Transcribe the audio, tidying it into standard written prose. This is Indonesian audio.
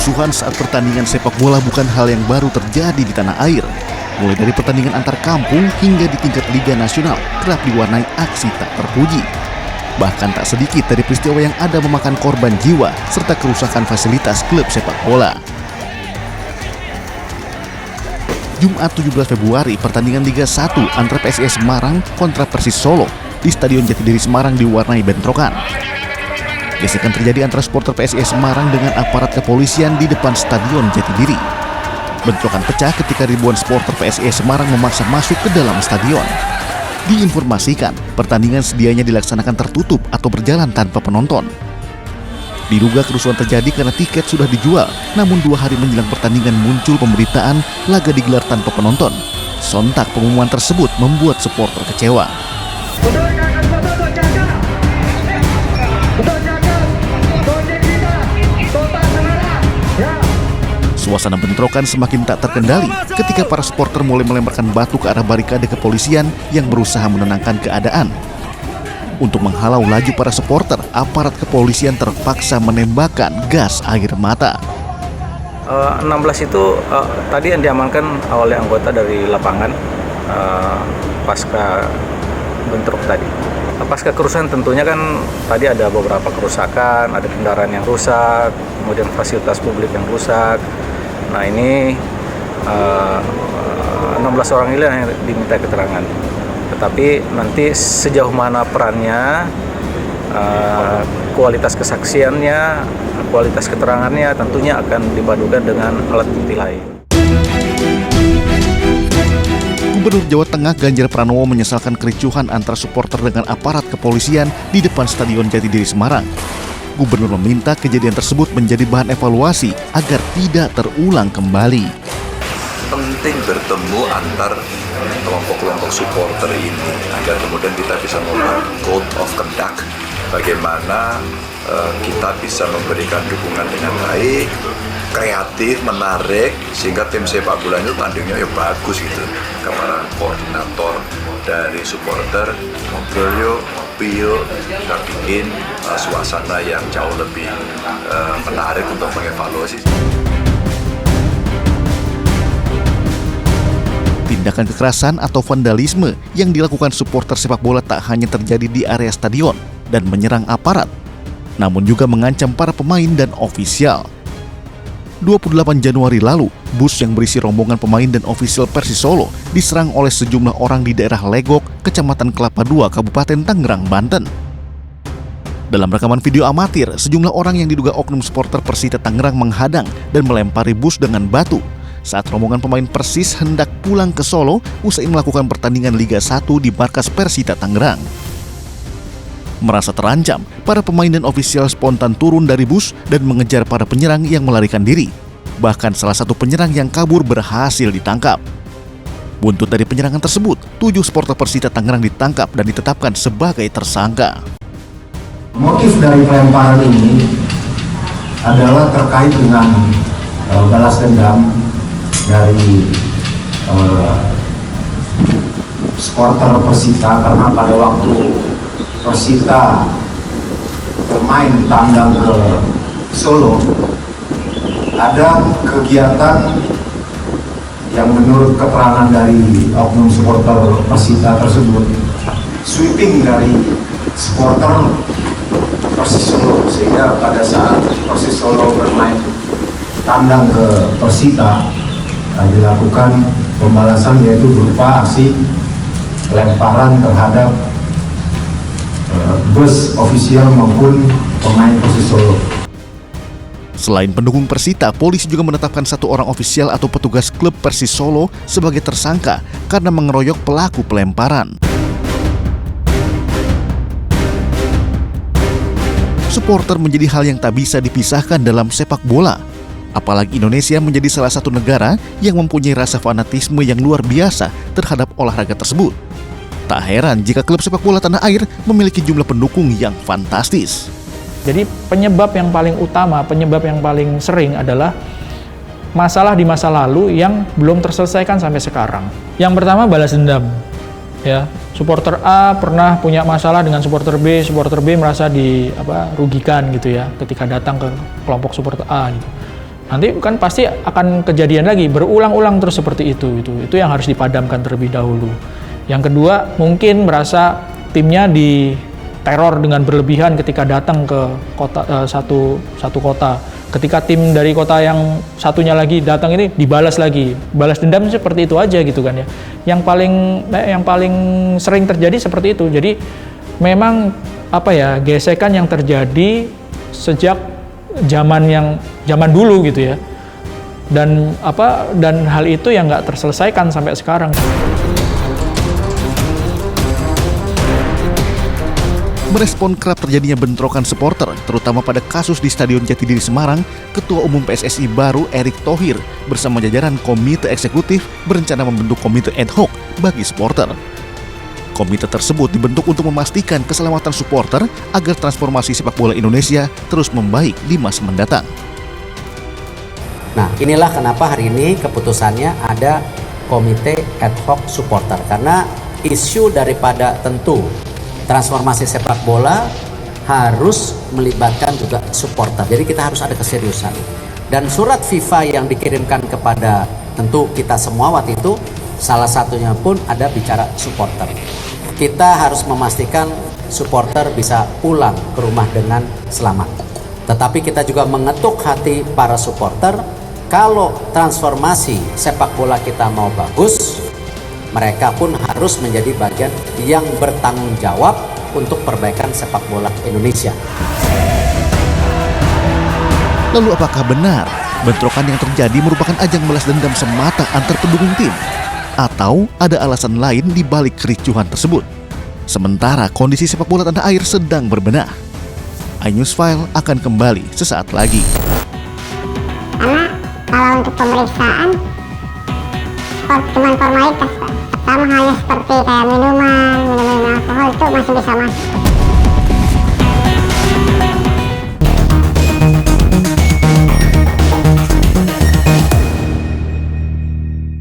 Kerusuhan saat pertandingan sepak bola bukan hal yang baru terjadi di tanah air. Mulai dari pertandingan antar kampung hingga di tingkat Liga Nasional kerap diwarnai aksi tak terpuji. Bahkan tak sedikit dari peristiwa yang ada memakan korban jiwa serta kerusakan fasilitas klub sepak bola. Jumat 17 Februari, pertandingan Liga 1 antara PSIS Semarang kontra Persis Solo di Stadion Jatidiri Semarang diwarnai bentrokan. Gesekan terjadi antara supporter PSIS Semarang dengan aparat kepolisian di depan Stadion Jatidiri. Bentrokan pecah ketika ribuan supporter PSIS Semarang memaksa masuk ke dalam stadion. Diinformasikan, pertandingan sedianya dilaksanakan tertutup atau berjalan tanpa penonton. Diduga kerusuhan terjadi karena tiket sudah dijual, namun 2 hari menjelang pertandingan muncul pemberitaan laga digelar tanpa penonton. Sontak pengumuman tersebut membuat supporter kecewa. Suasana bentrokan semakin tak terkendali ketika para supporter mulai melemparkan batu ke arah barikade kepolisian yang berusaha menenangkan keadaan. Untuk menghalau laju para supporter, aparat kepolisian terpaksa menembakkan gas air mata. 16 itu tadi yang diamankan oleh anggota dari lapangan pasca bentrok tadi. Pasca kerusuhan tentunya kan tadi ada beberapa kerusakan, ada kendaraan yang rusak, kemudian fasilitas publik yang rusak. Nah ini 16 orang ini yang diminta keterangan. Tetapi nanti sejauh mana perannya, kualitas kesaksiannya, kualitas keterangannya tentunya akan dipadukan dengan alat bukti lain. Gubernur Jawa Tengah Ganjar Pranowo menyesalkan kericuhan antara supporter dengan aparat kepolisian di depan Stadion Jatidiri Semarang. Gubernur meminta kejadian tersebut menjadi bahan evaluasi agar tidak terulang kembali. Penting bertemu antar kelompok-kelompok supporter ini agar kemudian kita bisa membuat code of conduct, bagaimana kita bisa memberikan dukungan dengan baik, kreatif, menarik, sehingga tim sepak bola itu tandingnya ya bagus gitu. Kepada koordinator dari supporter, ngobrol yuk, ngopi yuk, kita bikin suasana yang jauh lebih menarik untuk mengevaluasi. Tindakan kekerasan atau vandalisme yang dilakukan supporter sepak bola tak hanya terjadi di area stadion dan menyerang aparat, namun juga mengancam para pemain dan ofisial. 28 Januari lalu, bus yang berisi rombongan pemain dan ofisial Persis Solo diserang oleh sejumlah orang di daerah Legok, Kecamatan Kelapa II, Kabupaten Tangerang, Banten. Dalam rekaman video amatir, sejumlah orang yang diduga oknum supporter Persita Tangerang menghadang dan melempari bus dengan batu saat rombongan pemain Persis hendak pulang ke Solo usai melakukan pertandingan Liga 1 di markas Persita Tangerang. Merasa terancam, para pemain dan ofisial spontan turun dari bus dan mengejar para penyerang yang melarikan diri. Bahkan salah satu penyerang yang kabur berhasil ditangkap. Buntut dari penyerangan tersebut, 7 supporter Persita Tangerang ditangkap dan ditetapkan sebagai tersangka. Motif dari pelemparan ini adalah terkait dengan balas dendam dari supporter Persita, karena pada waktu Persita bermain tandang ke Solo, ada kegiatan yang menurut keterangan dari oknum supporter Persita tersebut, sweeping dari supporter Persis Solo, sehingga pada saat Persis Solo bermain tandang ke Persita, dilakukan pembalasan yaitu berupa aksi lemparan terhadap bus ofisial maupun pemain Persis Solo. Selain pendukung Persita, polisi juga menetapkan 1 orang ofisial atau petugas klub Persis Solo sebagai tersangka karena mengeroyok pelaku pelemparan. Supporter menjadi hal yang tak bisa dipisahkan dalam sepak bola. Apalagi Indonesia menjadi salah satu negara yang mempunyai rasa fanatisme yang luar biasa terhadap olahraga tersebut. Tak heran jika klub sepak bola tanah air memiliki jumlah pendukung yang fantastis. Jadi penyebab yang paling utama, penyebab yang paling sering adalah masalah di masa lalu yang belum terselesaikan sampai sekarang. Yang pertama balas dendam. Ya, supporter A pernah punya masalah dengan supporter B merasa dirugikan gitu ya ketika datang ke kelompok supporter A gitu. nanti kan pasti akan kejadian lagi, berulang-ulang terus seperti itu. Itu yang harus dipadamkan terlebih dahulu. Yang kedua, mungkin merasa timnya diteror dengan berlebihan ketika datang ke kota satu kota. Ketika tim dari kota yang satunya lagi datang ini dibalas lagi, balas dendam seperti itu aja gitu kan ya. Yang paling sering terjadi seperti itu. Jadi memang gesekan yang terjadi sejak zaman dulu gitu ya. Dan hal itu yang nggak terselesaikan sampai sekarang. Merespon kerap terjadinya bentrokan supporter, terutama pada kasus di Stadion Jatidiri Semarang, Ketua Umum PSSI baru Erick Thohir bersama jajaran Komite Eksekutif berencana membentuk komite ad hoc bagi supporter. Komite tersebut dibentuk untuk memastikan keselamatan supporter agar transformasi sepak bola Indonesia terus membaik di masa mendatang. Nah, inilah kenapa hari ini keputusannya ada komite ad hoc supporter, karena isu daripada tentu transformasi sepak bola harus melibatkan juga supporter. Jadi kita harus ada keseriusan. Dan surat FIFA yang dikirimkan kepada tentu kita semua waktu itu, salah satunya pun ada bicara supporter. Kita harus memastikan supporter bisa pulang ke rumah dengan selamat. Tetapi kita juga mengetuk hati para supporter, kalau transformasi sepak bola kita mau bagus, mereka pun harus menjadi bagian yang bertanggung jawab untuk perbaikan sepak bola Indonesia. Lalu apakah benar bentrokan yang terjadi merupakan ajang balas dendam semata antar pendukung tim? Atau ada alasan lain di balik kericuhan tersebut? Sementara kondisi sepak bola tanah air sedang berbenah. iNews File akan kembali sesaat lagi. Karena kalau untuk pemeriksaan cuma formalitas, Pak. Sama halnya seperti kayak minuman alkohol itu masih bisa masuk.